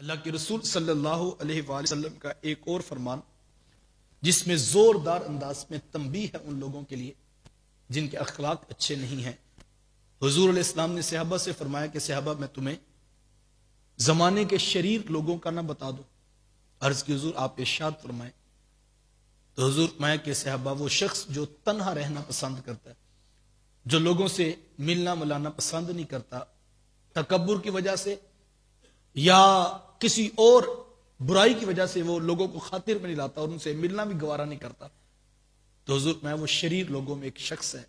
اللہ کے رسول صلی اللہ علیہ وآلہ وسلم کا ایک اور فرمان جس میں زوردار انداز میں تنبیہ ہے ان لوگوں کے لیے جن کے اخلاق اچھے نہیں ہیں۔ حضور علیہ السلام نے صحابہ سے فرمایا کہ صحابہ میں تمہیں زمانے کے شریر لوگوں کا نہ بتا دوں؟ عرض کی حضور آپ ارشاد فرمائیں۔ تو حضور فرمایا کہ صحابہ وہ شخص جو تنہا رہنا پسند کرتا ہے، جو لوگوں سے ملنا ملانا پسند نہیں کرتا، تکبر کی وجہ سے یا کسی اور برائی کی وجہ سے وہ لوگوں کو خاطر میں نہیں لاتا اور ان سے ملنا بھی گوارا نہیں کرتا، تو حضور میں وہ شریر لوگوں میں ایک شخص ہے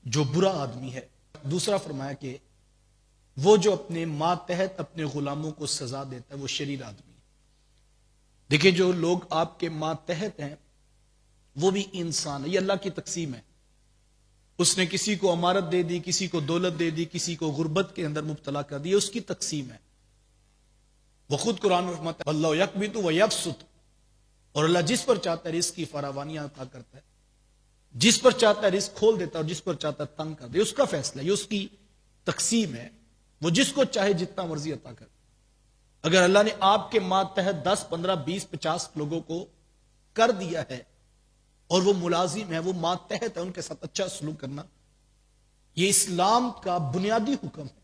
جو برا آدمی ہے۔ دوسرا فرمایا کہ وہ جو اپنے ماتحت اپنے غلاموں کو سزا دیتا ہے وہ شریر آدمی ہے۔ دیکھیں جو لوگ آپ کے ماتحت ہیں وہ بھی انسان ہے، یہ اللہ کی تقسیم ہے۔ اس نے کسی کو امارت دے دی، کسی کو دولت دے دی، کسی کو غربت کے اندر مبتلا کر دی، اس کی تقسیم ہے۔ وہ خود قرآن میں فرماتا ہے اللہ یکبت و یبسط، اور اللہ جس پر چاہتا ہے رزق کی فراوانیاں عطا کرتا ہے، جس پر چاہتا ہے رزق کھول دیتا ہے اور جس پر چاہتا ہے تنگ کر دے، اس کا فیصلہ ہے، یہ اس کی تقسیم ہے۔ وہ جس کو چاہے جتنا مرضی عطا کر۔ اگر اللہ نے آپ کے ماتحت 10 15 20 50 لوگوں کو کر دیا ہے اور وہ ملازم ہے، وہ ماتحت ہے، ان کے ساتھ اچھا سلوک کرنا یہ اسلام کا بنیادی حکم ہے۔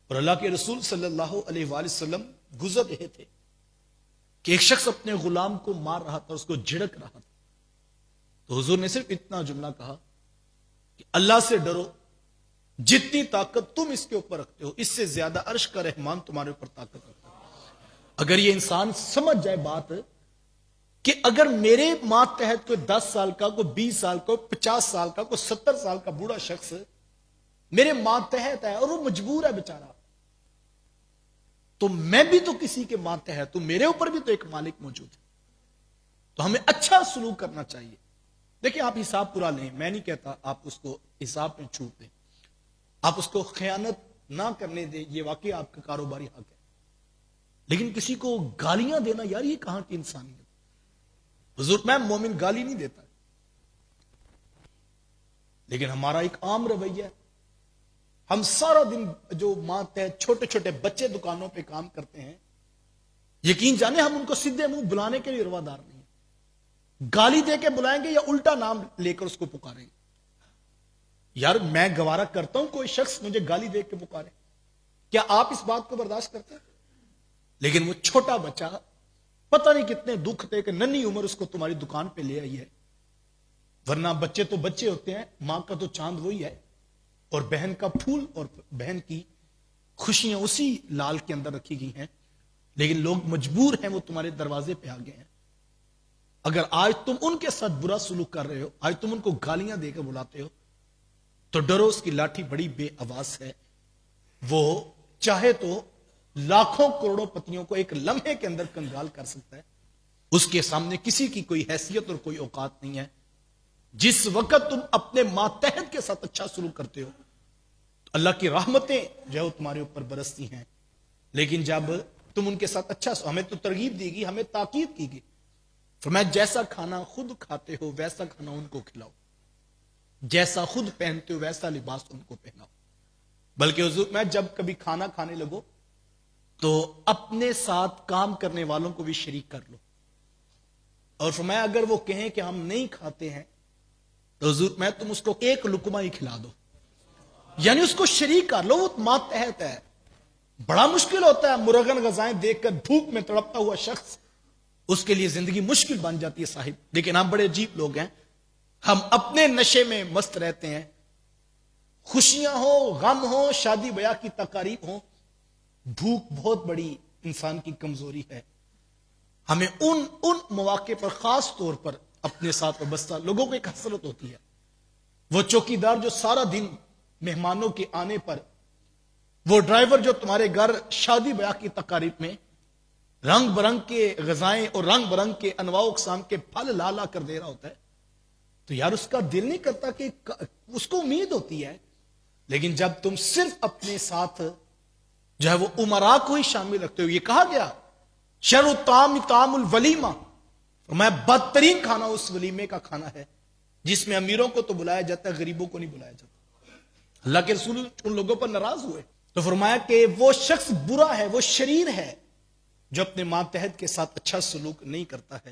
اور اللہ کے رسول صلی اللہ علیہ وآلہ وسلم گزر رہے تھے کہ ایک شخص اپنے غلام کو مار رہا تھا، اس کو جھڑک رہا تھا، تو حضور نے صرف اتنا جملہ کہا کہ اللہ سے ڈرو، جتنی طاقت تم اس کے اوپر رکھتے ہو اس سے زیادہ عرش کا رحمان تمہارے اوپر طاقت رکھتا ہے۔ اگر یہ انسان سمجھ جائے بات کہ اگر میرے ماتحت کوئی 10 سال کا، کوئی 20 سال کا، 50 سال کا، کوئی 70 سال کا بوڑھا شخص میرے ماتحت ہے اور وہ مجبور ہے بیچارہ، تو میں بھی تو کسی کے ماتحت ہوں، میرے اوپر بھی تو ایک مالک موجود ہے، تو ہمیں اچھا سلوک کرنا چاہیے۔ دیکھیں آپ حساب پورا لیں، میں نہیں کہتا آپ اس کو حساب میں چھوٹ دیں، آپ اس کو خیانت نہ کرنے دیں، یہ واقعی آپ کا کاروباری حق ہے، لیکن کسی کو گالیاں دینا یار یہ کہاں کی انسانیت؟ حضور میں مومن گالی نہیں دیتا، لیکن ہمارا ایک عام رویہ ہے، ہم سارا دن جو ماتحت چھوٹے چھوٹے بچے دکانوں پہ کام کرتے ہیں، یقین جانے ہم ان کو سیدھے منہ بلانے کے لیے روادار نہیں ہیں، گالی دے کے بلائیں گے یا الٹا نام لے کر اس کو پکاریں گے۔ یار میں گوارا کرتا ہوں کوئی شخص مجھے گالی دے کے پکارے، کیا آپ اس بات کو برداشت کرتے ہیں؟ لیکن وہ چھوٹا بچہ پتہ نہیں کتنے دکھ دے کہ ننھی عمر اس کو تمہاری دکان پہ لے آئی ہے، ورنہ بچے تو بچے ہوتے ہیں، ماں کا تو چاند وہی ہے، اور بہن کا پھول اور بہن کی خوشیاں اسی لال کے اندر رکھی گئی ہیں، لیکن لوگ مجبور ہیں وہ تمہارے دروازے پہ آ گئے ہیں۔ اگر آج تم ان کے ساتھ برا سلوک کر رہے ہو، آج تم ان کو گالیاں دے کر بلاتے ہو، تو ڈرو اس کی لاٹھی بڑی بے آواز ہے، وہ چاہے تو لاکھوں کروڑوں پتیوں کو ایک لمحے کے اندر کنگال کر سکتا ہے، اس کے سامنے کسی کی کوئی حیثیت اور کوئی اوقات نہیں ہے۔ جس وقت تم اپنے ماتحت کے ساتھ اچھا سلوک کرتے ہو تو اللہ کی رحمتیں جو ہے وہ تمہارے اوپر برستی ہیں، لیکن جب تم ان کے ساتھ اچھا، ہمیں تو ترغیب دی گئی، ہمیں تاکید کی گئی، فرمایا جیسا کھانا خود کھاتے ہو ویسا کھانا ان کو کھلاؤ، جیسا خود پہنتے ہو ویسا لباس ان کو پہناؤ۔ بلکہ حضور میں جب کبھی کھانا کھانے لگو تو اپنے ساتھ کام کرنے والوں کو بھی شریک کر لو، اور فرمایا اگر وہ کہیں کہ ہم نہیں کھاتے ہیں تو حضور میں تم اس کو ایک لقمہ ہی کھلا دو، یعنی اس کو شریک کر لو، وہ ماتحت ہے۔ بڑا مشکل ہوتا ہے مرغن غذائیں دیکھ کر بھوک میں تڑپتا ہوا شخص، اس کے لیے زندگی مشکل بن جاتی ہے صاحب، لیکن ہم بڑے عجیب لوگ ہیں، ہم اپنے نشے میں مست رہتے ہیں، خوشیاں ہو، غم ہو، شادی بیاہ کی تقاریب ہو، بھوک بہت بڑی انسان کی کمزوری ہے۔ ہمیں ان مواقع پر خاص طور پر اپنے ساتھ وابستہ لوگوں کو ایک حسرت ہوتی ہے، وہ چوکیدار جو سارا دن مہمانوں کے آنے پر، وہ ڈرائیور جو تمہارے گھر شادی بیاہ کی تقاریب میں رنگ برنگ کے غذائیں اور رنگ برنگ کے انواع و اقسام کے پھل لا لا کر دے رہا ہوتا ہے، تو یار اس کا دل نہیں کرتا کہ اس کو امید ہوتی ہے، لیکن جب تم صرف اپنے ساتھ جو ہے وہ امراء کو ہی شامل رکھتے ہو، یہ کہا گیا شر الطعام طعام الولیمہ، میں بدترین کھانا اس ولیمے کا کھانا ہے جس میں امیروں کو تو بلایا جاتا ہے، غریبوں کو نہیں بلایا جاتا۔ اللہ کے رسول ان لوگوں پر ناراض ہوئے تو فرمایا کہ وہ شخص برا ہے، وہ شریر ہے جو اپنے ماتحت کے ساتھ اچھا سلوک نہیں کرتا ہے